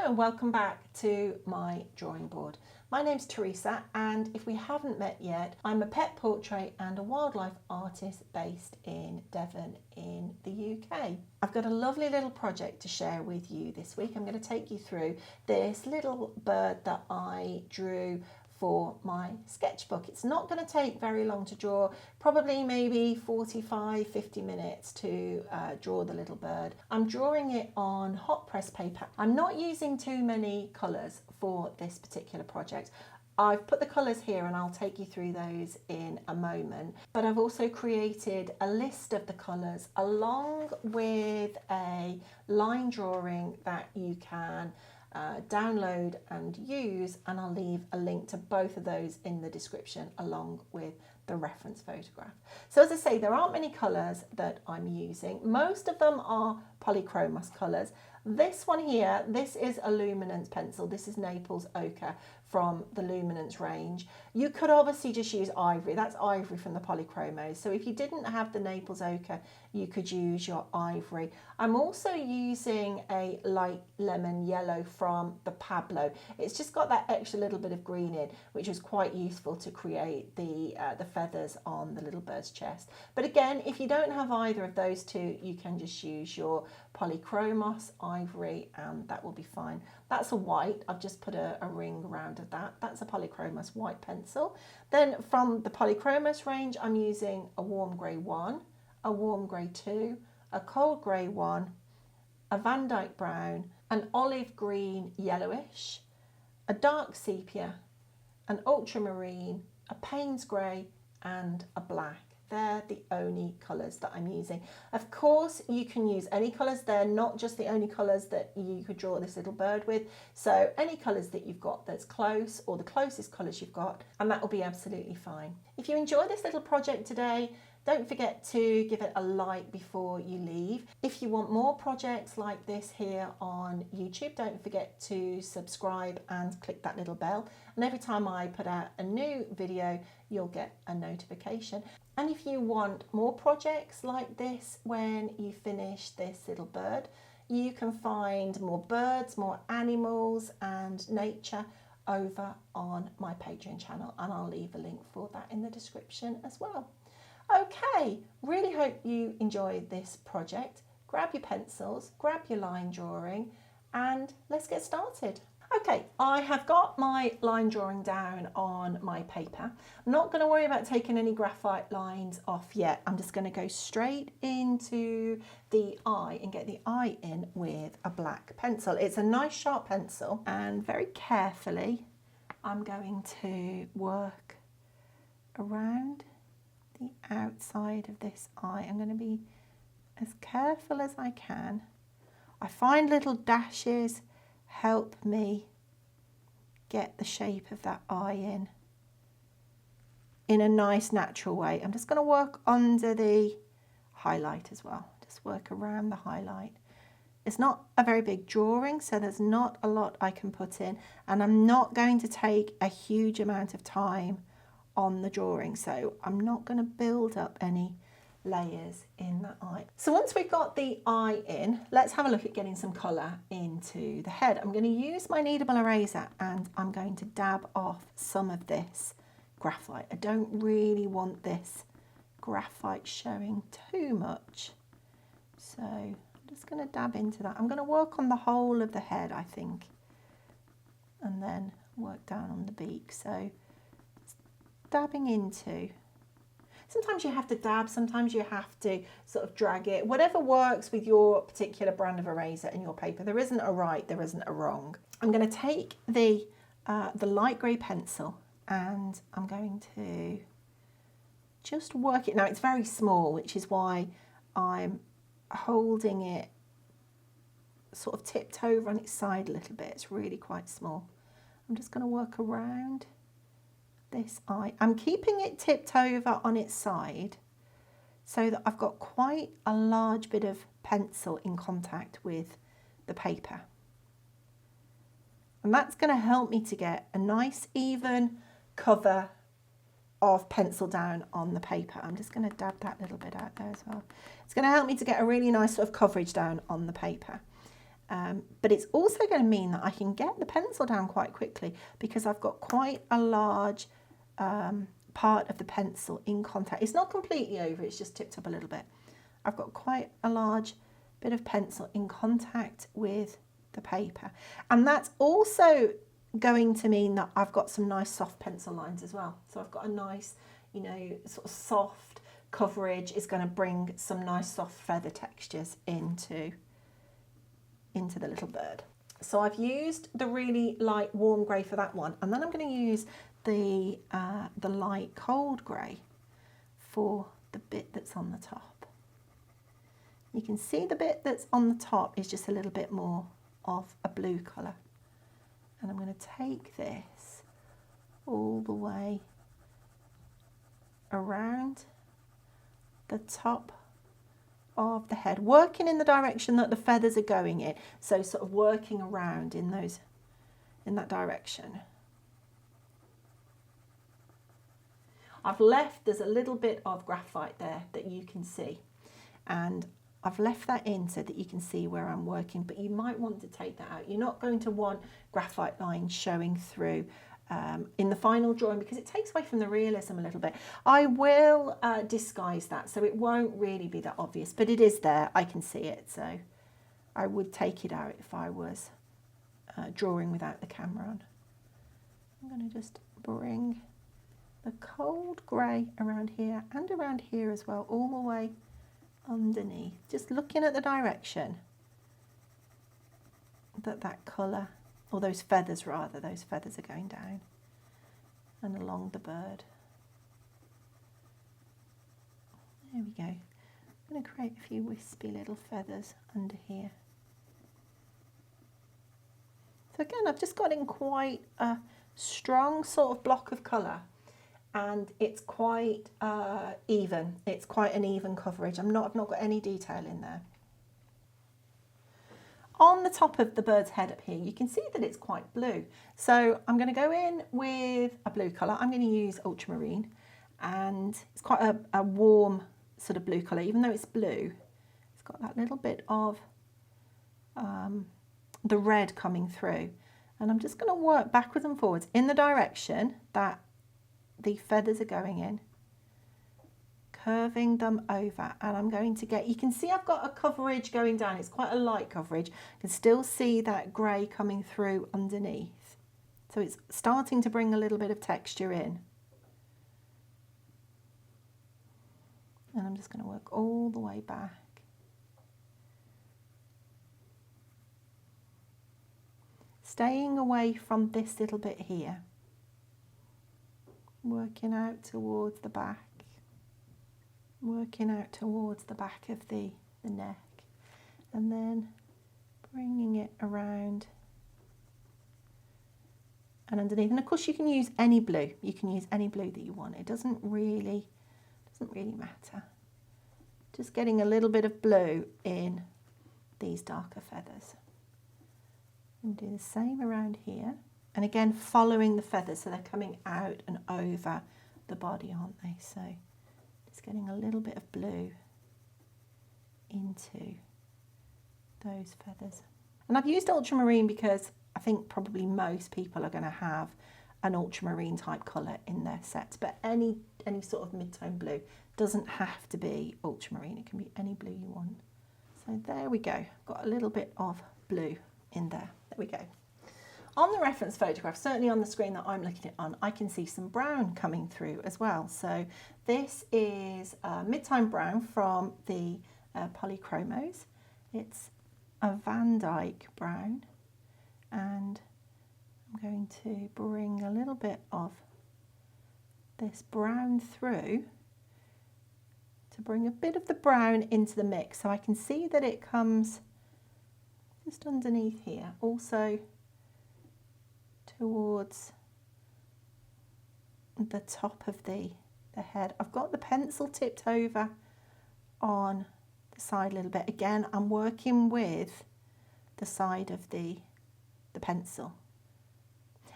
and welcome back to my drawing board. My name's Teresa, and if we haven't met yet, I'm a pet portrait and a wildlife artist based in Devon in the UK. I've got a lovely little project to share with you this week. I'm going to take you through this little bird that I drew for my sketchbook. It's not going to take very long to draw, probably maybe 45-50 minutes to draw the little bird. I'm drawing it on hot press paper. I'm not using too many colours for this particular project. I've put the colours here and I'll take you through those in a moment, but I've also created a list of the colours along with a line drawing that you can download and use, and I'll leave a link to both of those in the description along with the reference photograph. So as I say, there aren't many colours that I'm using. Most of them are polychromos colours. This one here, this is a luminance pencil. This is Naples Ochre from the luminance range. You could obviously just use ivory. That's ivory from the polychromos. So if you didn't have the Naples Ochre, you could use your ivory. I'm also using a light lemon yellow from the Pablo. It's just got that extra little bit of green in, which is quite useful to create the feathers on the little bird's chest. But again, if you don't have either of those two, you can just use your polychromos ivory and that will be fine. That's a white. I've just put a ring around of that. That's a polychromos white pencil. Then from the polychromos range, I'm using a warm grey 1, a warm grey 2, a cold grey 1, a Van Dyke brown, an olive green yellowish, a dark sepia, an ultramarine, a Payne's grey and a black. They're the only colours that I'm using. Of course, you can use any colours. They're not just the only colours that you could draw this little bird with. So any colours that you've got that's close, or the closest colours you've got, and that will be absolutely fine. If you enjoy this little project today, don't forget to give it a like before you leave. If you want more projects like this here on YouTube, don't forget to subscribe and click that little bell. And every time I put out a new video, you'll get a notification. And if you want more projects like this when you finish this little bird, you can find more birds, more animals and nature over on my Patreon channel. And I'll leave a link for that in the description as well. Okay, really hope you enjoyed this project. Grab your pencils, grab your line drawing, and let's get started. Okay, I have got my line drawing down on my paper. I'm not going to worry about taking any graphite lines off yet. I'm just going to go straight into the eye and get the eye in with a black pencil. It's a nice sharp pencil, and very carefully I'm going to work around the outside of this eye. I'm going to be as careful as I can. I find little dashes help me get the shape of that eye in a nice natural way. I'm just going to work under the highlight as well. Just work around the highlight. It's not a very big drawing, so there's not a lot I can put in, and I'm not going to take a huge amount of time on the drawing, so I'm not going to build up any layers in that eye. So once we've got the eye in, let's have a look at getting some colour into the head. I'm going to use my kneadable eraser and I'm going to dab off some of this graphite. I don't really want this graphite showing too much, so I'm just going to dab into that. I'm going to work on the whole of the head, I think, and then work down on the beak. So dabbing into. Sometimes you have to dab, sometimes you have to sort of drag it. Whatever works with your particular brand of eraser and your paper. There isn't a right, there isn't a wrong. I'm going to take the light grey pencil and I'm going to just work it. Now it's very small, which is why I'm holding it sort of tipped over on its side a little bit. It's really quite small. I'm just going to work around this eye. I'm keeping it tipped over on its side so that I've got quite a large bit of pencil in contact with the paper. And that's going to help me to get a nice even cover of pencil down on the paper. I'm just going to dab that little bit out there as well. It's going to help me to get a really nice sort of coverage down on the paper. But it's also going to mean that I can get the pencil down quite quickly because I've got quite a large part of the pencil in contact. It's not completely over, it's just tipped up a little bit. I've got quite a large bit of pencil in contact with the paper. And that's also going to mean that I've got some nice soft pencil lines as well. So I've got a nice, you know, sort of soft coverage. Is going to bring some nice soft feather textures into the little bird. So I've used the really light warm grey for that one, and then I'm going to use the light cold grey for the bit that's on the top. You can see the bit that's on the top is just a little bit more of a blue colour, and I'm going to take this all the way around the top of the head, working in the direction that the feathers are going in, so sort of working around in that direction. I've left, there's a little bit of graphite there that you can see, and I've left that in so that you can see where I'm working, but you might want to take that out. You're not going to want graphite lines showing through in the final drawing because it takes away from the realism a little bit. I will disguise that so it won't really be that obvious, but it is there, I can see it, so I would take it out if I was drawing without the camera on. I'm going to just bring the cold grey around here and around here as well, all the way underneath, just looking at the direction that colour, or those feathers rather, those feathers are going down and along the bird. There we go. I'm going to create a few wispy little feathers under here. So again, I've just got in quite a strong sort of block of colour, and it's quite even. It's quite an even coverage. I've not got any detail in there. On the top of the bird's head up here, you can see that it's quite blue. So I'm going to go in with a blue colour. I'm going to use ultramarine, and it's quite a warm sort of blue colour. Even though it's blue, it's got that little bit of the red coming through. And I'm just going to work backwards and forwards in the direction that the feathers are going in, curving them over, and I'm going to get, you can see I've got a coverage going down. It's quite a light coverage. You can still see that grey coming through underneath. So it's starting to bring a little bit of texture in. And I'm just going to work all the way back. Staying away from this little bit here. Working out towards the back. Working out towards the back of the neck, and then bringing it around and underneath. And of course you can use any blue. You can use any blue that you want. It doesn't really matter. Just getting a little bit of blue in these darker feathers. And do the same around here. And again, following the feathers, so they're coming out and over the body, aren't they? So just getting a little bit of blue into those feathers. And I've used ultramarine because I think probably most people are going to have an ultramarine type colour in their sets, but any sort of mid-tone blue doesn't have to be ultramarine. It can be any blue you want. So there we go. Got a little bit of blue in there. There we go. On the reference photograph, certainly on the screen that I'm looking at on, I can see some brown coming through as well. So this is mid-tone brown from the Polychromos. It's a Van Dyke brown, and I'm going to bring a little bit of this brown through to bring a bit of the brown into the mix. So I can see that it comes just underneath here, also towards the top of the head. I've got the pencil tipped over on the side a little bit. Again, I'm working with the side of the pencil.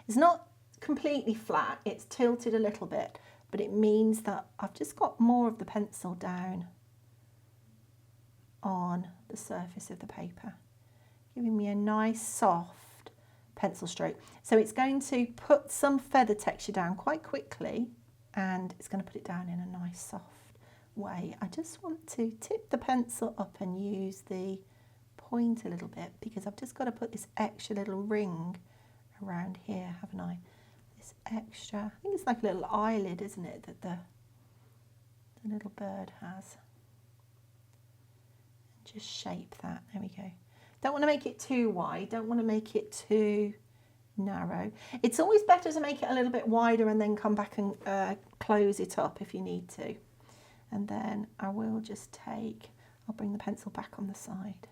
It's not completely flat, it's tilted a little bit, but it means that I've just got more of the pencil down on the surface of the paper. giving me a nice soft pencil stroke. So it's going to put some feather texture down quite quickly, and it's going to put it down in a nice soft way. I just want to tip the pencil up and use the point a little bit, because I've just got to put this extra little ring around here, haven't I? This extra, I think it's like a little eyelid, isn't it, that the little bird has. And just shape that, there we go. Don't want to make it too wide, don't want to make it too narrow. It's always better to make it a little bit wider and then come back and close it up if you need to. And then I will just take, I'll bring the pencil back on the side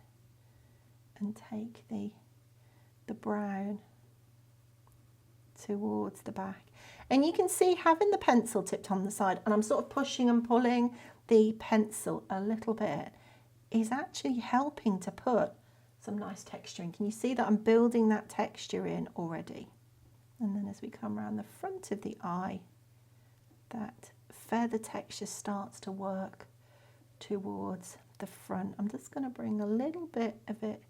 and take the brown towards the back. And you can see having the pencil tipped on the side, and I'm sort of pushing and pulling the pencil a little bit, is actually helping to put some nice texture in. Can you see that I'm building that texture in already? And then as we come around the front of the eye, that feather texture starts to work towards the front. I'm just going to bring a little bit of it,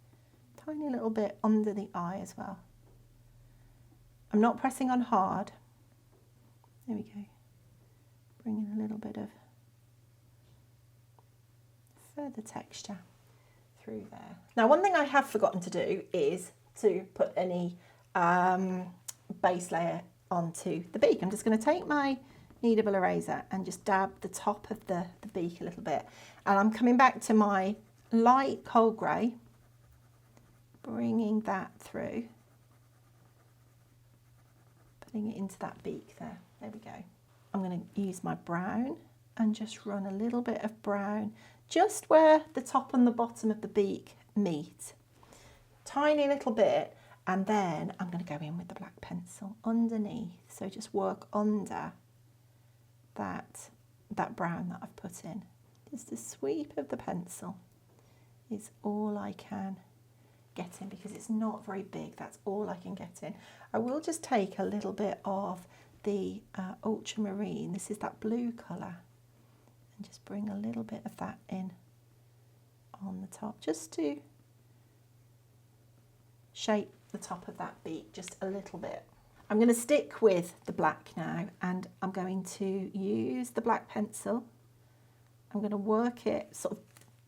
tiny little bit under the eye as well. I'm not pressing on hard. There we go. Bringing a little bit of feather texture through there. Now, one thing I have forgotten to do is to put any base layer onto the beak. I'm just going to take my kneadable eraser and just dab the top of the beak a little bit. And I'm coming back to my light cold grey, bringing that through, putting it into that beak there. There we go. I'm going to use my brown and just run a little bit of brown just where the top and the bottom of the beak meet. Tiny little bit, and then I'm going to go in with the black pencil underneath. So just work under that brown that I've put in. Just a sweep of the pencil is all I can get in, because it's not very big. That's all I can get in. I will just take a little bit of the ultramarine, this is that blue colour, and just bring a little bit of that in on the top, just to shape the top of that beak just a little bit. I'm going to stick with the black now, and I'm going to use the black pencil. I'm going to work it sort of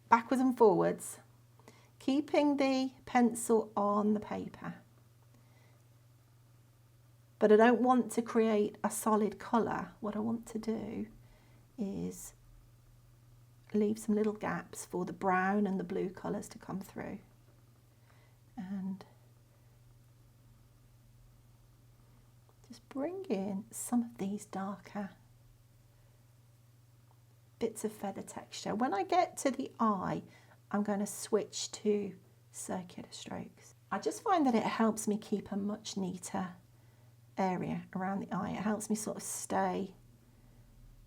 backwards and forwards, keeping the pencil on the paper. But I don't want to create a solid colour. What I want to do is leave some little gaps for the brown and the blue colours to come through. And just bring in some of these darker bits of feather texture. When I get to the eye, I'm going to switch to circular strokes. I just find that it helps me keep a much neater area around the eye. It helps me sort of stay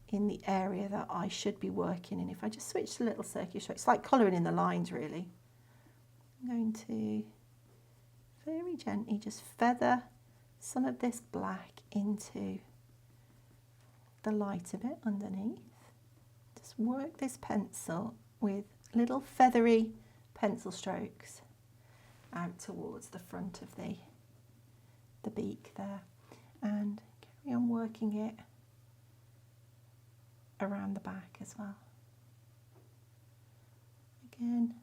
in the area that I should be working in. If I just switch to little circular strokes, it's like colouring in the lines really. I'm going to very gently just feather some of this black into the light of it underneath. Just work this pencil with little feathery pencil strokes out towards the front of the beak there, and carry on working it around the back as well. Again,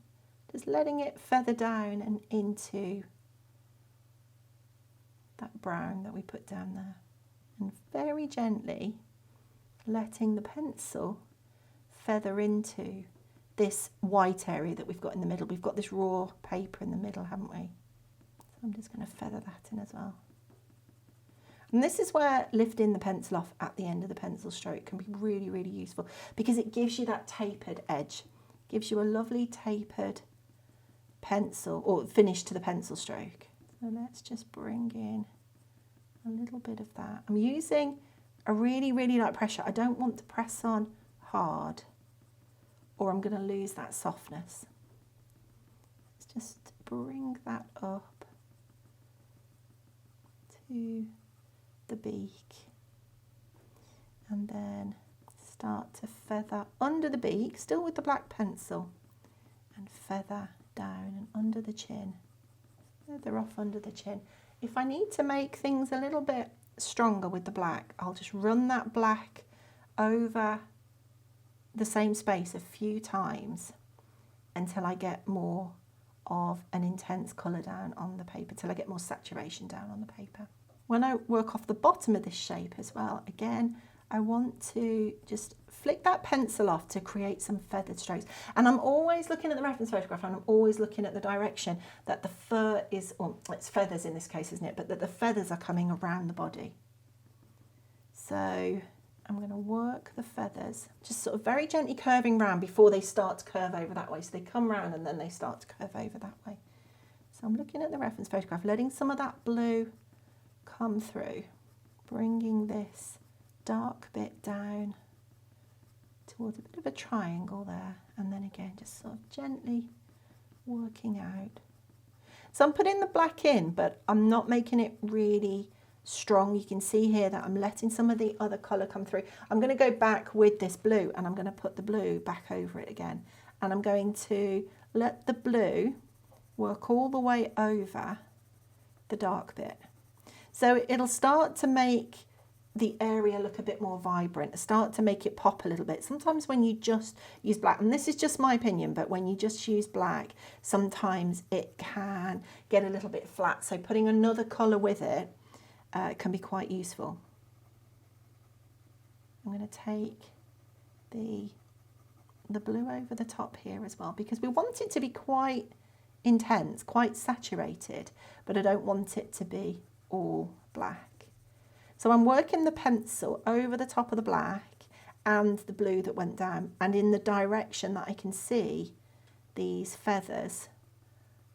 just letting it feather down and into that brown that we put down there, and very gently letting the pencil feather into this white area that we've got in the middle. We've got this raw paper in the middle, haven't we? So I'm just going to feather that in as well. And this is where lifting the pencil off at the end of the pencil stroke can be really, really useful, because it gives you that tapered edge, gives you a lovely tapered pencil or finish to the pencil stroke. So let's just bring in a little bit of that. I'm using a really, really light pressure. I don't want to press on hard, or I'm going to lose that softness. Let's just bring that up to the beak, and then start to feather under the beak, still with the black pencil, and feather down and under the chin. Feather off under the chin. If I need to make things a little bit stronger with the black, I'll just run that black over the same space a few times until I get more of an intense colour down on the paper, till I get more saturation down on the paper. When I work off the bottom of this shape as well, again, I want to just flick that pencil off to create some feathered strokes. And I'm always looking at the reference photograph, and I'm always looking at the direction that the fur is, or it's feathers in this case, isn't it? But that the feathers are coming around the body. So I'm going to work the feathers, just sort of very gently curving round before they start to curve over that way. So they come round and then they start to curve over that way. So I'm looking at the reference photograph, letting some of that blue come through, bringing this dark bit down towards a bit of a triangle there, and then again just sort of gently working out. So I'm putting the black in, but I'm not making it really strong. You can see here that I'm letting some of the other colour come through. I'm going to go back with this blue, and I'm going to put the blue back over it again, and I'm going to let the blue work all the way over the dark bit. So it'll start to make the area look a bit more vibrant, start to make it pop a little bit. Sometimes when you just use black, and this is just my opinion, but when you just use black, sometimes it can get a little bit flat. So putting another colour with it can be quite useful. I'm going to take the blue over the top here as well, because we want it to be quite intense, quite saturated, but I don't want it to be all black. So I'm working the pencil over the top of the black and the blue that went down, and in the direction that I can see these feathers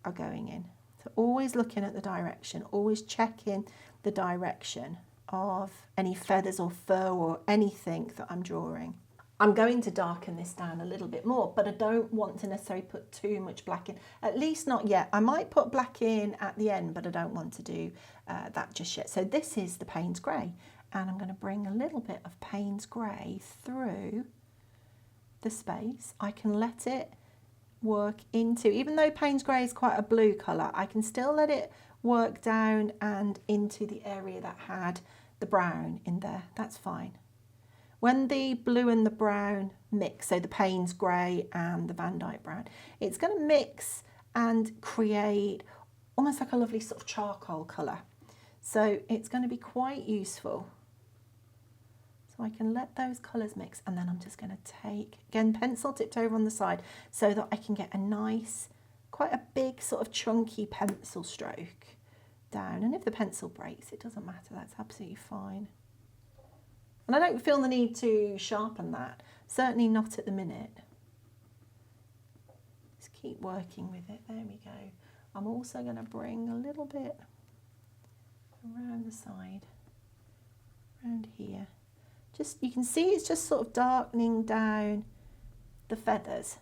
are going in. So always looking at the direction, always checking the direction of any feathers or fur or anything that I'm drawing. I'm going to darken this down a little bit more, but I don't want to necessarily put too much black in, at least not yet. I might put black in at the end, but I don't want to do that just yet. So this is the Payne's Grey, and I'm going to bring a little bit of Payne's Grey through the space. I can let it work into, even though Payne's Grey is quite a blue colour, I can still let it work down and into the area that had the brown in there. That's fine. When the blue and the brown mix, so the Payne's Grey and the Van Dyke brown, it's going to mix and create almost like a lovely sort of charcoal colour. So it's going to be quite useful. So I can let those colours mix, and then I'm just going to take, again, pencil tipped over on the side so that I can get a nice, quite a big sort of chunky pencil stroke down. And if the pencil breaks, it doesn't matter, that's absolutely fine. And I don't feel the need to sharpen that, certainly not at the minute. Just keep working with it, there we go. I'm also going to bring a little bit around the side, around here. Just, you can see it's just sort of darkening down the feathers,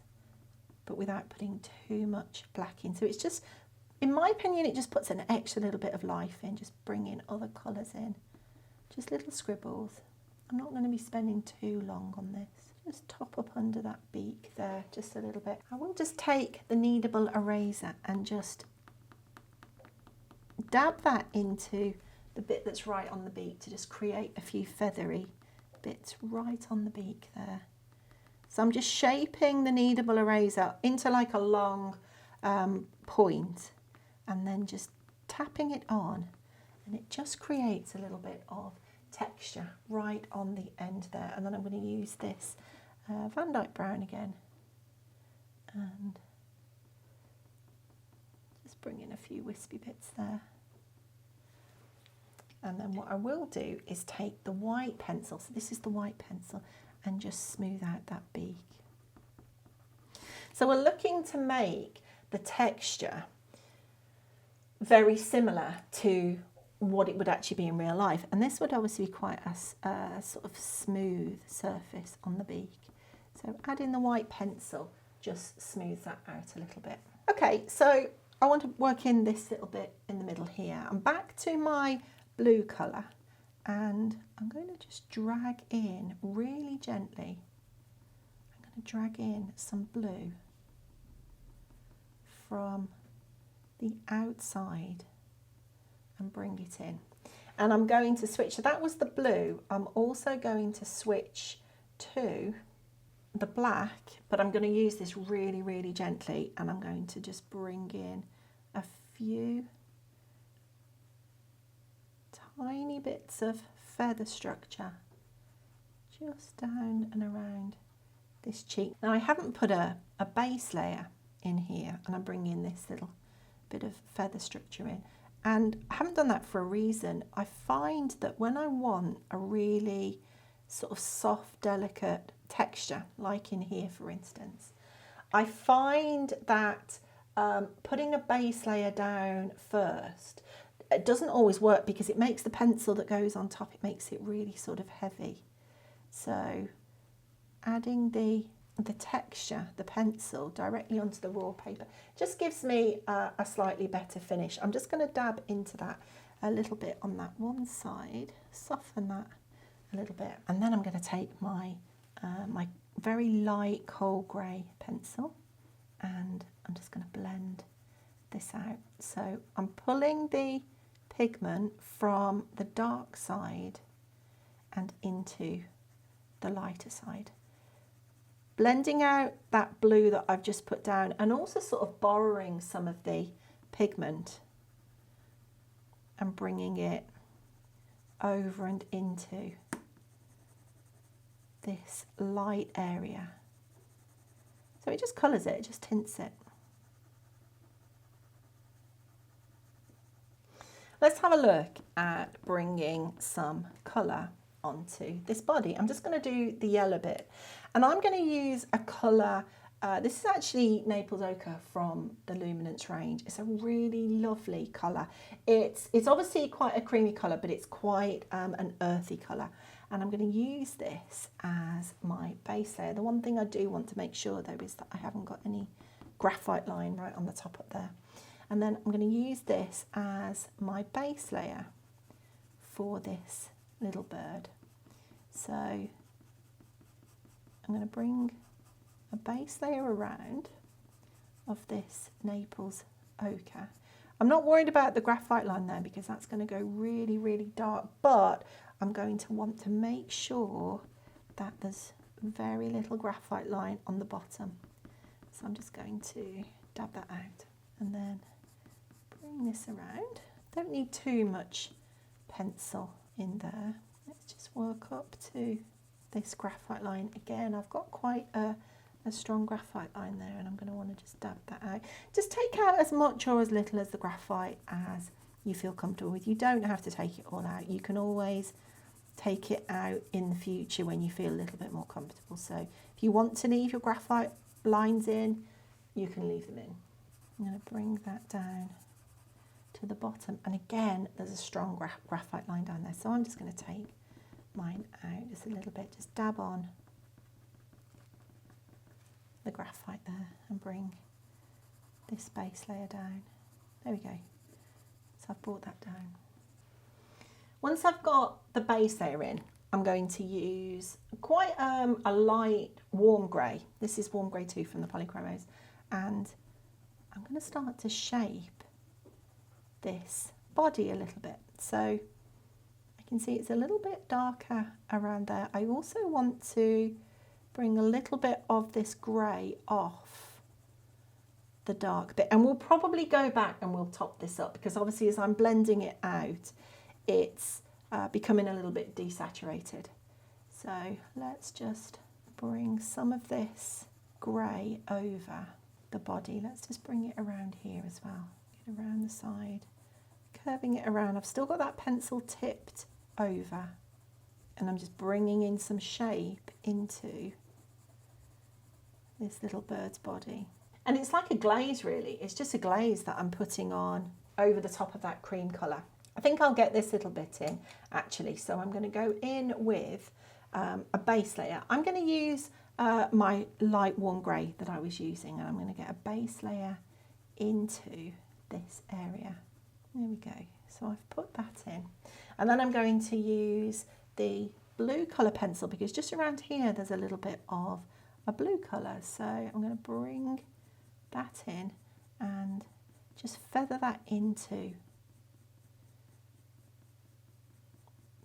but without putting too much black in. So it's just, in my opinion, it just puts an extra little bit of life in, just bringing other colours in. Just little scribbles. I'm not going to be spending too long on this. Just top up under that beak there, just a little bit. I will just take the kneadable eraser and just dab that into the bit that's right on the beak to just create a few feathery bits right on the beak there. So I'm just shaping the kneadable eraser into like a long point, and then just tapping it on, and it just creates a little bit of texture right on the end there. And then I'm going to use this Van Dyke brown again and just bring in a few wispy bits there. And then what I will do is take the white pencil, so this is the white pencil, and just smooth out that beak. So we're looking to make the texture very similar to what it would actually be in real life, and this would obviously be quite a sort of smooth surface on the beak. So adding the white pencil just smooths that out a little bit. Okay, so I want to work in this little bit in the middle here. I'm back to my blue colour, and I'm going to just drag in really gently. I'm going to drag in some blue from the outside and bring it in. And I'm going to switch, so that was the blue. I'm also going to switch to the black, but I'm going to use this really, really gently, and I'm going to just bring in a few tiny bits of feather structure just down and around this cheek. Now I haven't put a base layer in here, and I'm bringing this little bit of feather structure in. And I haven't done that for a reason. I find that when I want a really sort of soft, delicate texture, like in here for instance, I find that putting a base layer down first, it doesn't always work because it makes the pencil that goes on top, it makes it really sort of heavy. So adding the texture, the pencil, directly onto the raw paper just gives me a slightly better finish. I'm just going to dab into that a little bit on that one side, soften that a little bit, and then I'm going to take my my very light coal grey pencil, and I'm just going to blend this out. So I'm pulling the pigment from the dark side and into the lighter side, blending out that blue that I've just put down, and also sort of borrowing some of the pigment and bringing it over and into this light area. So it just colours it, it just tints it. Let's have a look at bringing some colour onto this body. I'm just going to do the yellow bit, and I'm going to use a colour, this is actually Naples Ochre from the Luminance range. It's a really lovely colour. It's obviously quite a creamy colour, but it's quite an earthy colour, and I'm going to use this as my base layer. The one thing I do want to make sure though is that I haven't got any graphite line right on the top up there, and then I'm going to use this as my base layer for this little bird. So I'm going to bring a base layer around of this Naples Ochre. I'm not worried about the graphite line there because that's going to go really, really dark, but I'm going to want to make sure that there's very little graphite line on the bottom. So I'm just going to dab that out and then bring this around. Don't need too much pencil in there. Let's just work up to this graphite line. Again, I've got quite a strong graphite line there, and I'm going to want to just dab that out. Just take out as much or as little as the graphite as you feel comfortable with. You don't have to take it all out. You can always take it out in the future when you feel a little bit more comfortable. So if you want to leave your graphite lines in, you can leave them in. I'm going to bring that down to the bottom, and again there's a strong graphite line down there, so I'm just going to take mine out just a little bit, just dab on the graphite there and bring this base layer down. There we go. So I've brought that down. Once I've got the base layer in, I'm going to use quite a light warm grey. This is warm grey 2 from the Polychromos, and I'm going to start to shape this body a little bit. So I can see it's a little bit darker around there. I also want to bring a little bit of this grey off the dark bit, and we'll probably go back and we'll top this up because obviously as I'm blending it out it's becoming a little bit desaturated. So let's just bring some of this grey over the body. Let's just bring it around here as well. Get around the side, curving it around. I've still got that pencil tipped over, and I'm just bringing in some shape into this little bird's body. And it's like a glaze really. It's just a glaze that I'm putting on over the top of that cream colour. I think I'll get this little bit in actually. So I'm going to go in with a base layer. I'm going to use my light warm grey that I was using, and I'm going to get a base layer into this area. There we go. So I've put that in, and then I'm going to use the blue colour pencil because just around here there's a little bit of a blue colour. So I'm going to bring that in and just feather that into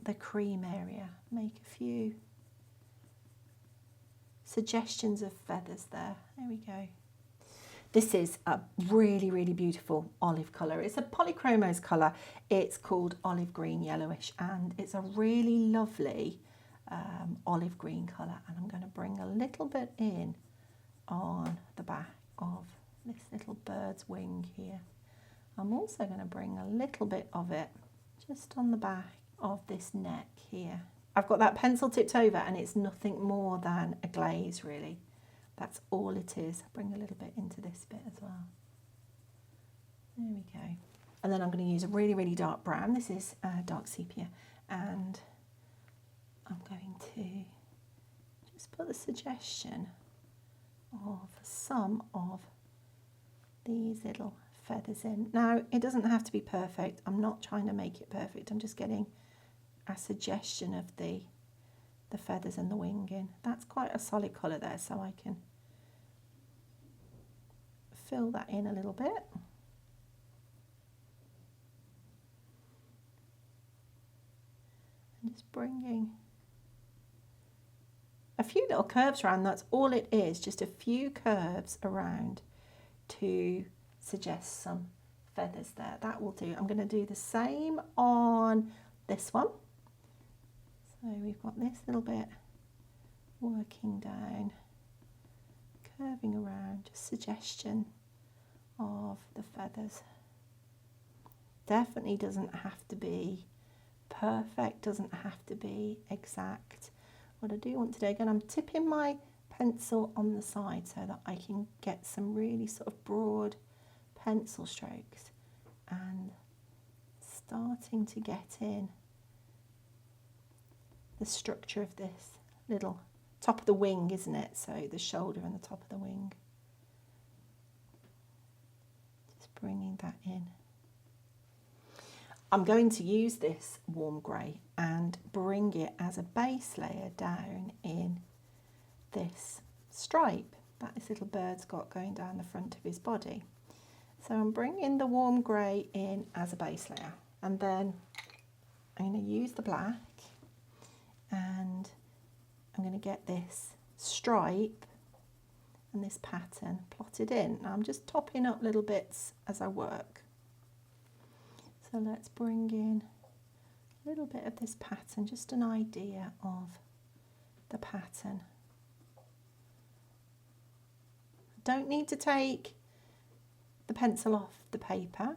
the cream area. Make a few suggestions of feathers there. There we go. This is a really, really beautiful olive colour. It's a polychromos colour. It's called olive green yellowish, and it's a really lovely olive green colour. And I'm going to bring a little bit in on the back of this little bird's wing here. I'm also going to bring a little bit of it just on the back of this neck here. I've got that pencil tipped over, and it's nothing more than a glaze, really. That's all it is. Bring a little bit into this bit as well. There we go. And then I'm going to use a really, really dark brown. This is dark sepia. And I'm going to just put the suggestion of some of these little feathers in. Now, it doesn't have to be perfect. I'm not trying to make it perfect. I'm just getting a suggestion of the feathers and the wing in. That's quite a solid colour there, so I can fill that in a little bit. And just bringing a few little curves around. That's all it is, just a few curves around to suggest some feathers there. That will do. I'm going to do the same on this one. So we've got this little bit working down, curving around, just suggestion of the feathers. Definitely doesn't have to be perfect, doesn't have to be exact. What I do want to do, again, I'm tipping my pencil on the side so that I can get some really sort of broad pencil strokes and starting to get in the structure of this little top of the wing, isn't it? So the shoulder and the top of the wing. Just bringing that in. I'm going to use this warm grey and bring it as a base layer down in this stripe that this little bird's got going down the front of his body. So I'm bringing the warm grey in as a base layer, and then I'm going to use the black and I'm going to get this stripe and this pattern plotted in. Now I'm just topping up little bits as I work. So let's bring in a little bit of this pattern, just an idea of the pattern. Don't need to take the pencil off the paper.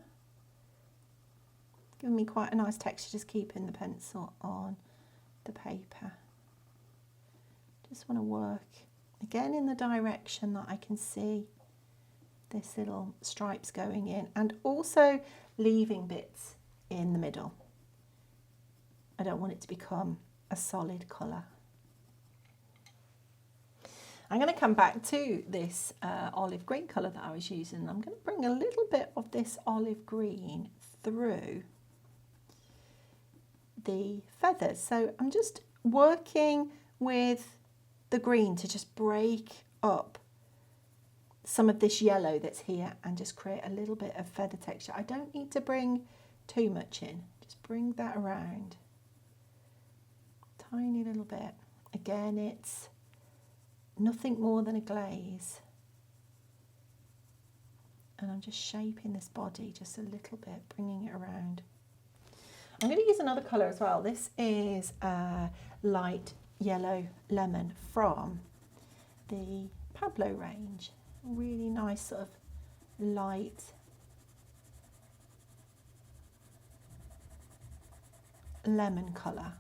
Giving me quite a nice texture, just keeping the pencil on the paper. Just want to work again in the direction that I can see this little stripes going in, and also leaving bits in the middle. I don't want it to become a solid colour. I'm going to come back to this olive green colour that I was using. I'm going to bring a little bit of this olive green through the feathers. So I'm just working with the green to just break up some of this yellow that's here and just create a little bit of feather texture. I don't need to bring too much in, just bring that around. Tiny little bit. Again, it's nothing more than a glaze. And I'm just shaping this body just a little bit, bringing it around. I'm going to use another colour as well. This is light yellow lemon from the Pablo range. Really nice sort of light lemon colour.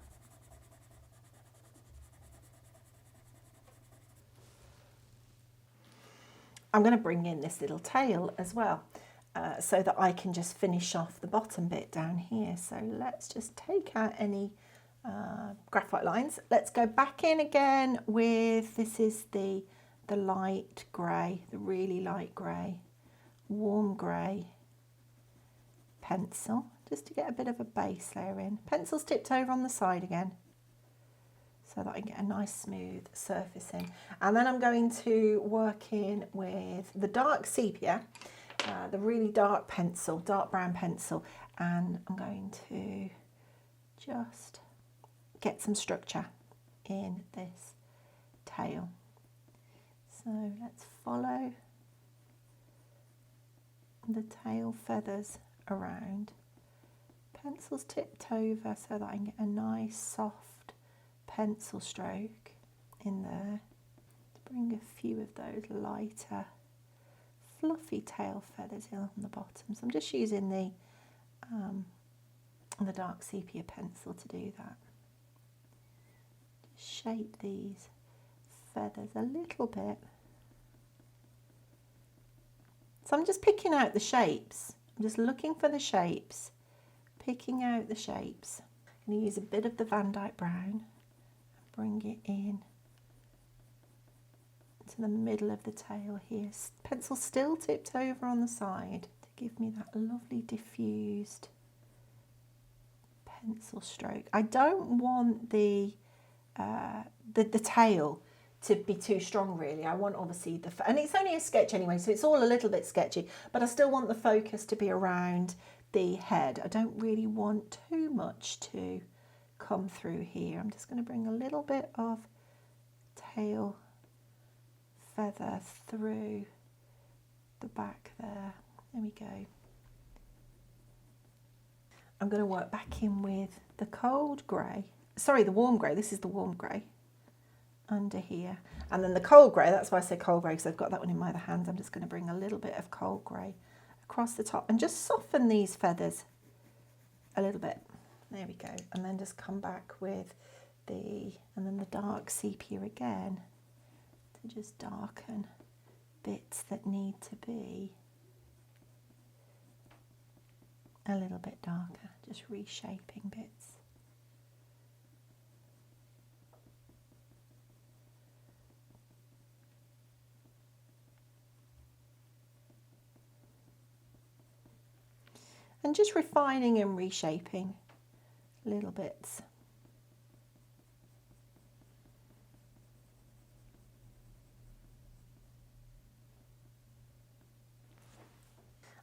I'm going to bring in this little tail as well, so that I can just finish off the bottom bit down here. So let's just take out any graphite lines. Let's go back in again with, this is the light grey, the really light grey, warm grey pencil, just to get a bit of a base layer in. Pencil's tipped over on the side again, so that I get a nice smooth surface in. And then I'm going to work in with the dark sepia the really dark pencil, dark brown pencil, and I'm going to just get some structure in this tail. So let's follow the tail feathers around. Pencil's tipped over so that I can get a nice soft pencil stroke in there. To bring a few of those lighter fluffy tail feathers in on the bottom. So I'm just using the dark sepia pencil to do that. Just shape these feathers a little bit. So I'm just picking out the shapes. I'm just looking for the shapes, picking out the shapes. I'm going to use a bit of the Van Dyke brown and bring it in to the middle of the tail here. Pencil still tipped over on the side to give me that lovely diffused pencil stroke. I don't want the tail to be too strong really. I want obviously and it's only a sketch anyway, so it's all a little bit sketchy, but I still want the focus to be around the head. I don't really want too much to come through here. I'm just going to bring a little bit of tail feather through the back there. There we go. I'm going to work back in with the cold grey, sorry, the warm grey. This is the warm grey under here, and then the cold grey, that's why I say cold grey, because I've got that one in my other hand. I'm just going to bring a little bit of cold grey across the top and just soften these feathers a little bit. There we go. And then just come back with and then the dark sepia again to just darken bits that need to be a little bit darker, just reshaping bits. And just refining and reshaping little bits.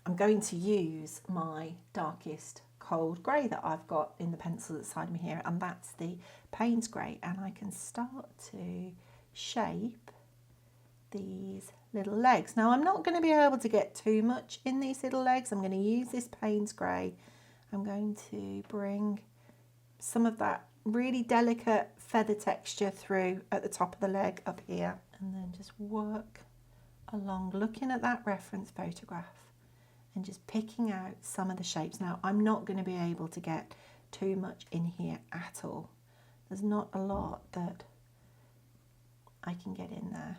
I'm going to use my darkest cold grey that I've got in the pencil that's side of me here, and that's the Payne's grey, and I can start to shape these little legs. Now I'm not going to be able to get too much in these little legs. I'm going to use this Payne's grey. I'm going to bring some of that really delicate feather texture through at the top of the leg up here, and then just work along looking at that reference photograph and just picking out some of the shapes. Now I'm not going to be able to get too much in here at all. There's not a lot that I can get in there.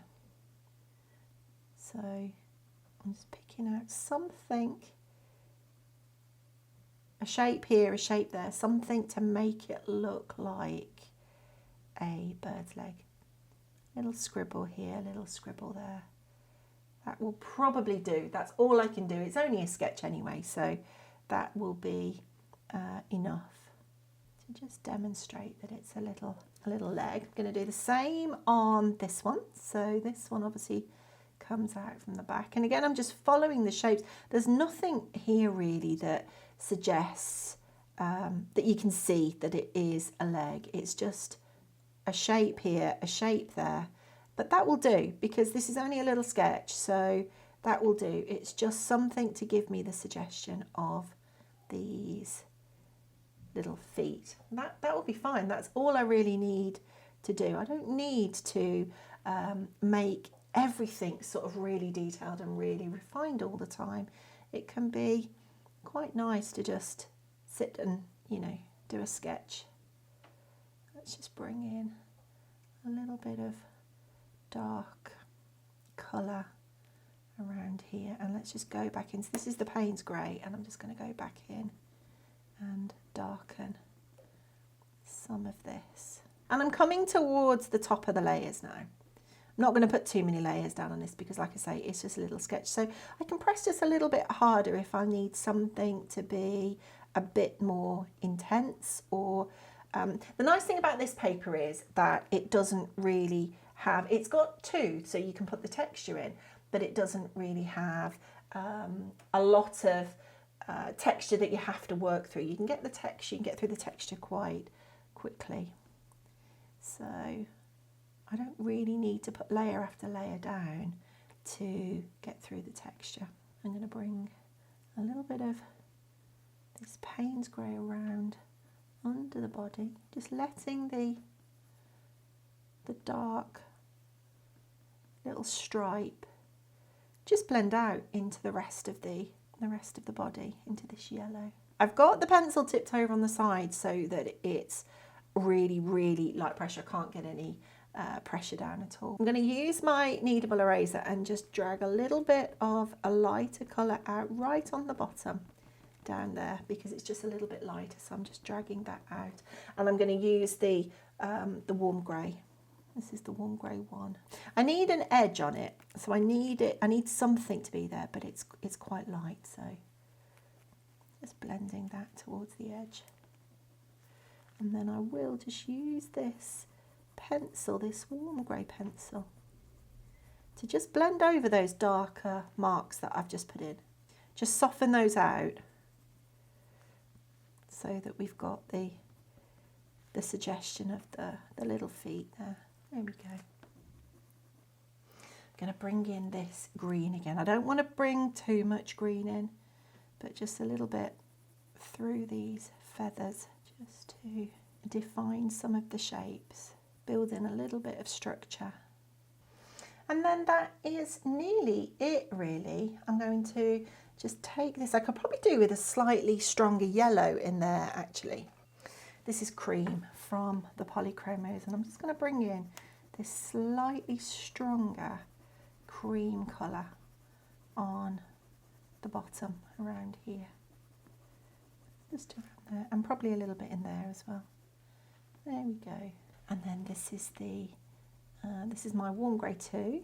So I'm just picking out something, a shape here, a shape there, something to make it look like a bird's leg. Little scribble here, little scribble there. That will probably do. That's all I can do. It's only a sketch anyway, so that will be enough to just demonstrate that it's a little leg. I'm going to do the same on this one. So this one obviously comes out from the back, and again I'm just following the shapes. There's nothing here really that suggests that you can see that it is a leg. It's just a shape here, a shape there, but that will do because this is only a little sketch, so that will do. It's just something to give me the suggestion of these little feet. That will be fine. That's all I really need to do. I don't need to make everything sort of really detailed and really refined all the time. It can be quite nice to just sit and, you know, do a sketch. Let's just bring in a little bit of dark colour around here, and let's just go back in. So this is the Payne's grey, and I'm just going to go back in and darken some of this. And I'm coming towards the top of the layers now. I'm not going to put too many layers down on this because, like I say, it's just a little sketch. So I can press just a little bit harder if I need something to be a bit more intense. Or the nice thing about this paper is that it doesn't really have, it's got two, so you can put the texture in, but it doesn't really have a lot of texture that you have to work through. You can get the texture, you can get through the texture quite quickly. So I don't really need to put layer after layer down to get through the texture. I'm going to bring a little bit of this Payne's grey around under the body, just letting the dark little stripe just blend out into the rest of the body, into this yellow. I've got the pencil tipped over on the side so that it's really, really light pressure. I can't get any pressure down at all. I'm going to use my kneadable eraser and just drag a little bit of a lighter colour out right on the bottom down there, because it's just a little bit lighter, so I'm just dragging that out. And I'm going to use the warm grey. This is the warm grey one. I need an edge on it, so I need something to be there, but it's quite light, so just blending that towards the edge. And then I will just use this pencil, this warm grey pencil, to just blend over those darker marks that I've just put in. Just soften those out so that we've got the suggestion of the little feet there. There we go. I'm going to bring in this green again. I don't want to bring too much green in, but just a little bit through these feathers, just to define some of the shapes, build in a little bit of structure. And then that is nearly it, really. I'm going to just take this. I could probably do with a slightly stronger yellow in there, actually. This is cream from the Polychromos, and I'm just going to bring in this slightly stronger cream colour on the bottom around here. Just around there, and probably a little bit in there as well. There we go. And then this is this is my warm grey too,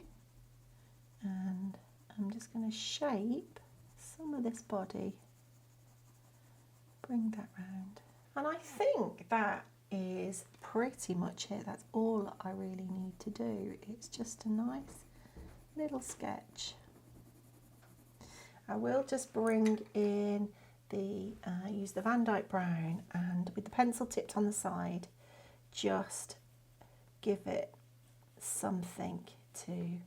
and I'm just going to shape some of this body, bring that round. And I think that is pretty much it. That's all I really need to do. It's just a nice little sketch. I will just bring in use the Van Dyke brown, and with the pencil tipped on the side, just give it something to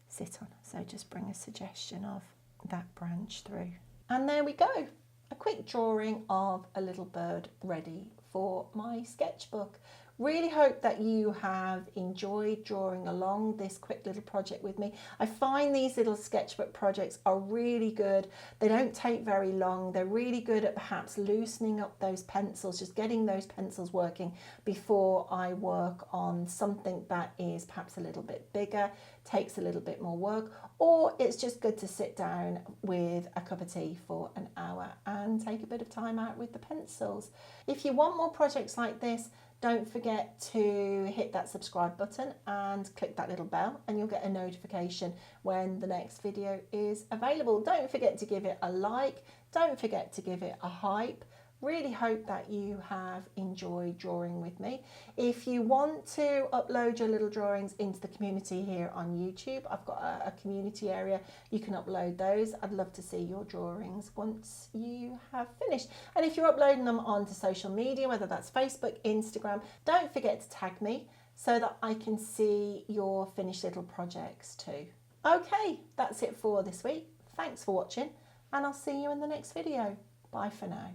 sit on. So just bring a suggestion of that branch through. And there we go. A quick drawing of a little bird ready for my sketchbook. Really hope that you have enjoyed drawing along this quick little project with me. I find these little sketchbook projects are really good. They don't take very long. They're really good at perhaps loosening up those pencils, just getting those pencils working before I work on something that is perhaps a little bit bigger, takes a little bit more work, or it's just good to sit down with a cup of tea for an hour and take a bit of time out with the pencils. If you want more projects like this, don't forget to hit that subscribe button and click that little bell, and you'll get a notification when the next video is available. Don't forget to give it a like. Don't forget to give it a hype. Really hope that you have enjoyed drawing with me. If you want to upload your little drawings into the community here on YouTube, I've got a community area. You can upload those. I'd love to see your drawings once you have finished. And if you're uploading them onto social media, whether that's Facebook, Instagram, don't forget to tag me so that I can see your finished little projects too. Okay, that's it for this week. Thanks for watching, and I'll see you in the next video. Bye for now.